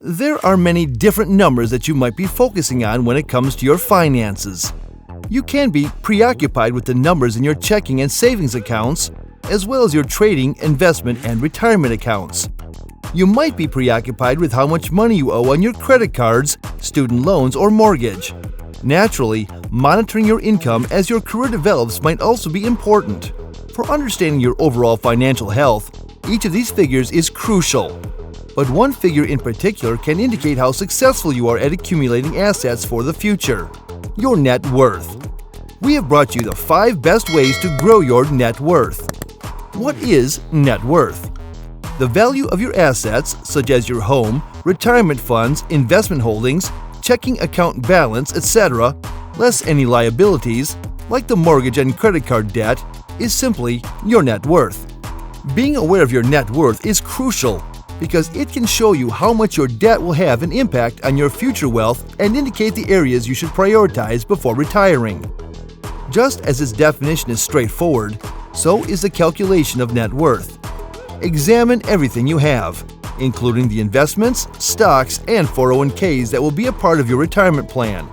There are many different numbers that you might be focusing on when it comes to your finances. You can be preoccupied with the numbers in your checking and savings accounts, as well as your trading, investment, and retirement accounts. You might be preoccupied with how much money you owe on your credit cards, student loans, or mortgage. Naturally, monitoring your income as your career develops might also be important. For understanding your overall financial health, each of these figures is crucial. But one figure in particular can indicate how successful you are at accumulating assets for the future: your net worth. We have brought you the 5 best ways to grow your net worth. What is net worth? The value of your assets, such as your home, retirement funds, investment holdings, checking account balance, etc., less any liabilities, like the mortgage and credit card debt, is simply your net worth. Being aware of your net worth is crucial because it can show you how much your debt will have an impact on your future wealth and indicate the areas you should prioritize before retiring. Just as its definition is straightforward, so is the calculation of net worth. Examine everything you have, including the investments, stocks, and 401ks that will be a part of your retirement plan.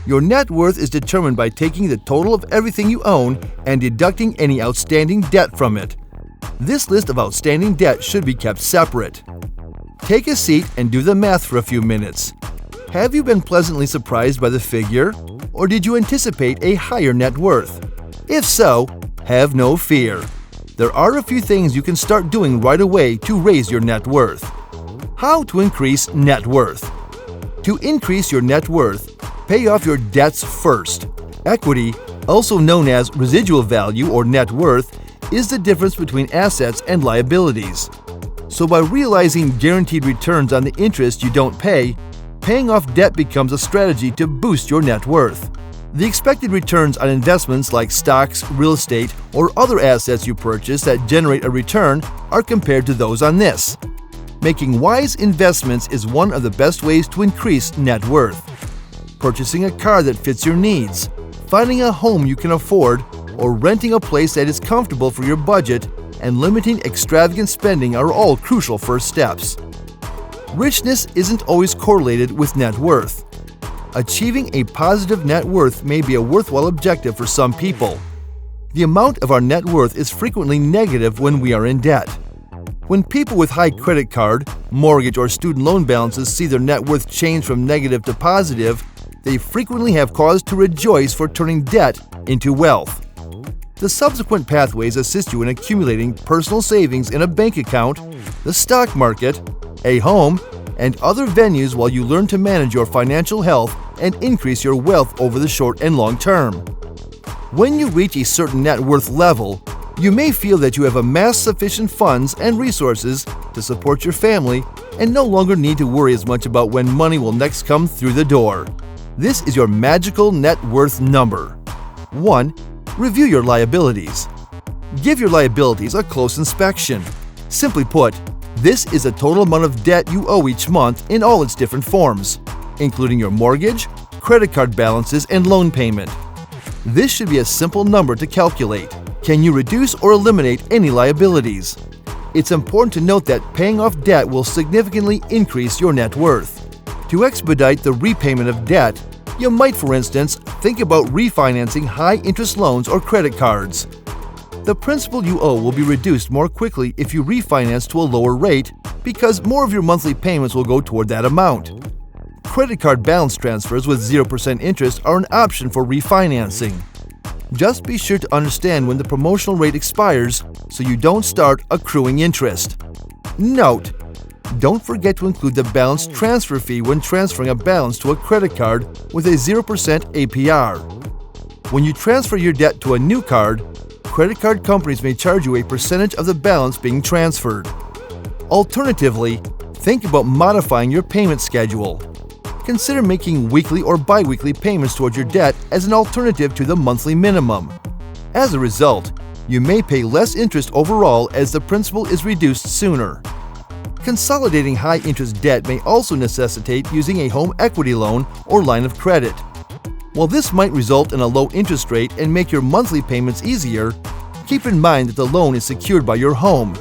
Your net worth is determined by taking the total of everything you own and deducting any outstanding debt from it. This list of outstanding debt should be kept separate. Take a seat and do the math for a few minutes. Have you been pleasantly surprised by the figure, or did you anticipate a higher net worth? If so, have no fear. There are a few things you can start doing right away to raise your net worth. How to increase net worth? To increase your net worth, pay off your debts first. Equity, also known as residual value or net worth, is the difference between assets and liabilities. So by realizing guaranteed returns on the interest you don't pay, paying off debt becomes a strategy to boost your net worth. The expected returns on investments like stocks, real estate, or other assets you purchase that generate a return are compared to those on this. Making wise investments is one of the best ways to increase net worth. Purchasing a car that fits your needs, finding a home you can afford, or renting a place that is comfortable for your budget, and limiting extravagant spending are all crucial first steps. Richness isn't always correlated with net worth. Achieving a positive net worth may be a worthwhile objective for some people. The amount of our net worth is frequently negative when we are in debt. When people with high credit card, mortgage, or student loan balances see their net worth change from negative to positive, they frequently have cause to rejoice for turning debt into wealth. The subsequent pathways assist you in accumulating personal savings in a bank account, the stock market, a home, and other venues while you learn to manage your financial health and increase your wealth over the short and long term. When you reach a certain net worth level, you may feel that you have amassed sufficient funds and resources to support your family and no longer need to worry as much about when money will next come through the door. This is your magical net worth number. 1. Review your liabilities. Give your liabilities a close inspection. Simply put, this is the total amount of debt you owe each month in all its different forms, including your mortgage, credit card balances, and loan payment. This should be a simple number to calculate. Can you reduce or eliminate any liabilities? It's important to note that paying off debt will significantly increase your net worth. To expedite the repayment of debt, you might, for instance, think about refinancing high-interest loans or credit cards. The principal you owe will be reduced more quickly if you refinance to a lower rate because more of your monthly payments will go toward that amount. Credit card balance transfers with 0% interest are an option for refinancing. Just be sure to understand when the promotional rate expires so you don't start accruing interest. Note: don't forget to include the balance transfer fee when transferring a balance to a credit card with a 0% APR. When you transfer your debt to a new card, credit card companies may charge you a percentage of the balance being transferred. Alternatively, think about modifying your payment schedule. Consider making weekly or bi-weekly payments towards your debt as an alternative to the monthly minimum. As a result, you may pay less interest overall as the principal is reduced sooner. Consolidating high-interest debt may also necessitate using a home equity loan or line of credit. While this might result in a low interest rate and make your monthly payments easier, keep in mind that the loan is secured by your home.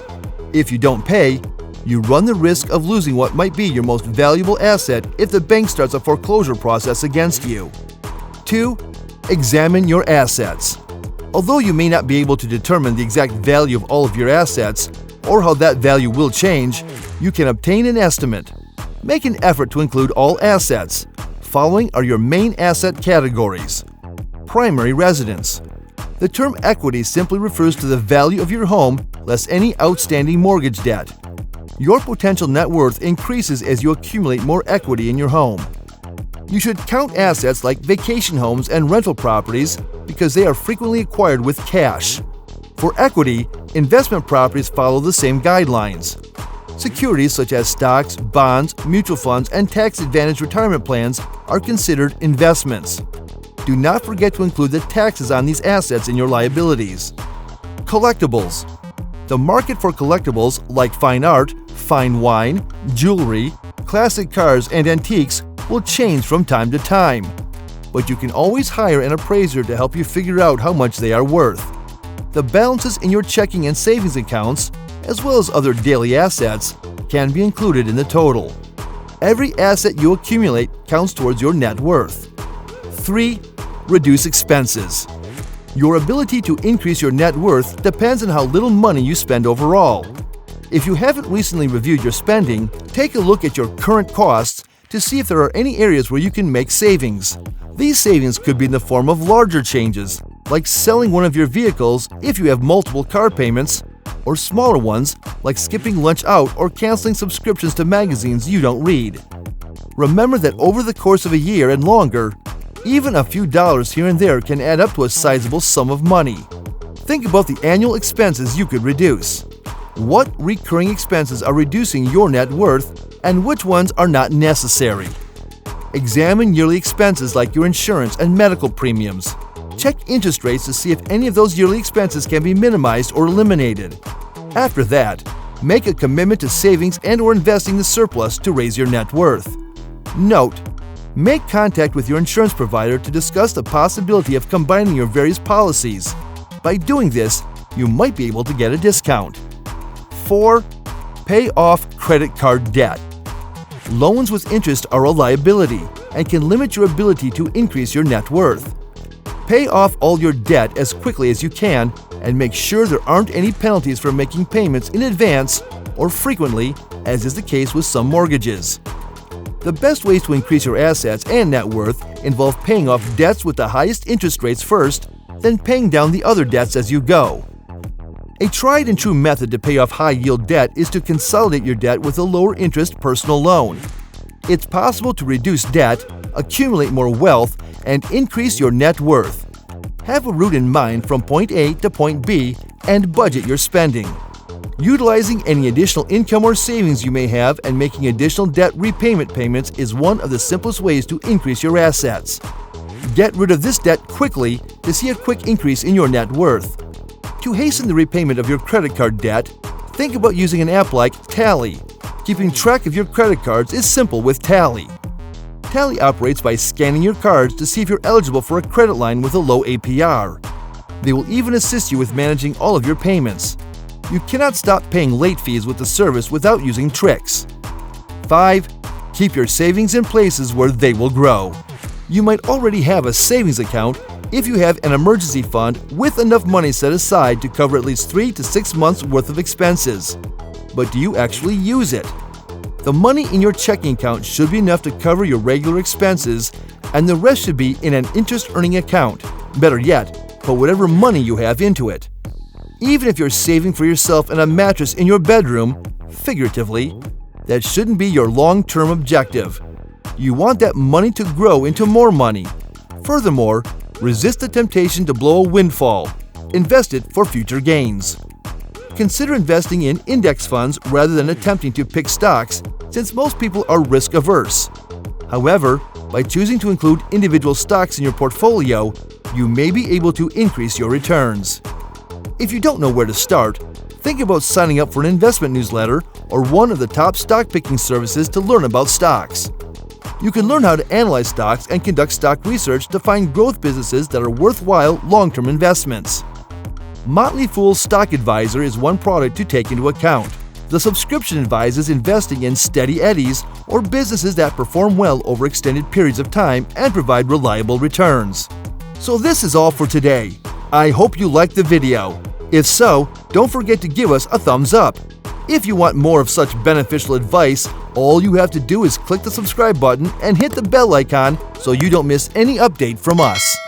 If you don't pay, You run the risk of losing what might be your most valuable asset if the bank starts a foreclosure process against you. 2. Examine your assets. Although you may not be able to determine the exact value of all of your assets or how that value will change, you can obtain an estimate. Make an effort to include all assets. Following are your main asset categories. Primary residence. The term equity simply refers to the value of your home less any outstanding mortgage debt. Your potential net worth increases as you accumulate more equity in your home. You should count assets like vacation homes and rental properties because they are frequently acquired with cash. For equity, investment properties follow the same guidelines. Securities such as stocks, bonds, mutual funds, and tax-advantaged retirement plans are considered investments. Do not forget to include the taxes on these assets in your liabilities. Collectibles. The market for collectibles like fine art, fine wine, jewelry, classic cars, and antiques will change from time to time, but you can always hire an appraiser to help you figure out how much they are worth. The balances in your checking and savings accounts, as well as other daily assets, can be included in the total. Every asset you accumulate counts towards your net worth. 3. Reduce expenses. Your ability to increase your net worth depends on how little money you spend overall. If you haven't recently reviewed your spending, take a look at your current costs to see if there are any areas where you can make savings. These savings could be in the form of larger changes, like selling one of your vehicles if you have multiple car payments, or smaller ones, like skipping lunch out or canceling subscriptions to magazines you don't read. Remember that over the course of a year and longer, even a few dollars here and there can add up to a sizable sum of money. Think about the annual expenses you could reduce. What recurring expenses are reducing your net worth and which ones are not necessary? Examine yearly expenses like your insurance and medical premiums. Check interest rates to see if any of those yearly expenses can be minimized or eliminated. After that, make a commitment to savings and/or investing the surplus to raise your net worth. Note: make contact with your insurance provider to discuss the possibility of combining your various policies. By doing this, you might be able to get a discount. 4. Pay off credit card debt. Loans with interest are a liability and can limit your ability to increase your net worth. Pay off all your debt as quickly as you can and make sure there aren't any penalties for making payments in advance or frequently, as is the case with some mortgages. The best ways to increase your assets and net worth involve paying off debts with the highest interest rates first, then paying down the other debts as you go. A tried and true method to pay off high-yield debt is to consolidate your debt with a lower-interest personal loan. It's possible to reduce debt, accumulate more wealth, and increase your net worth. Have a route in mind from point A to point B and budget your spending. Utilizing any additional income or savings you may have and making additional debt repayment payments is one of the simplest ways to increase your assets. Get rid of this debt quickly to see a quick increase in your net worth. To hasten the repayment of your credit card debt, think about using an app like Tally. Keeping track of your credit cards is simple with Tally. Tally operates by scanning your cards to see if you're eligible for a credit line with a low APR. They will even assist you with managing all of your payments. You cannot stop paying late fees with the service without using tricks. 5. Keep your savings in places where they will grow. You might already have a savings account if you have an emergency fund with enough money set aside to cover at least 3 to 6 months worth of expenses. But do you actually use it? The money in your checking account should be enough to cover your regular expenses, and the rest should be in an interest-earning account. Better yet, put whatever money you have into it. Even if you're saving for yourself and a mattress in your bedroom, figuratively, that shouldn't be your long-term objective. You want that money to grow into more money. Furthermore, resist the temptation to blow a windfall. Invest it for future gains. Consider investing in index funds rather than attempting to pick stocks, since most people are risk-averse. However, by choosing to include individual stocks in your portfolio, you may be able to increase your returns. If you don't know where to start, think about signing up for an investment newsletter or one of the top stock-picking services to learn about stocks. You can learn how to analyze stocks and conduct stock research to find growth businesses that are worthwhile long-term investments. Motley Fool's Stock Advisor is one product to take into account. The subscription advises investing in steady eddies or businesses that perform well over extended periods of time and provide reliable returns. So this is all for today. I hope you liked the video. If so, don't forget to give us a thumbs up. If you want more of such beneficial advice, all you have to do is click the subscribe button and hit the bell icon so you don't miss any update from us.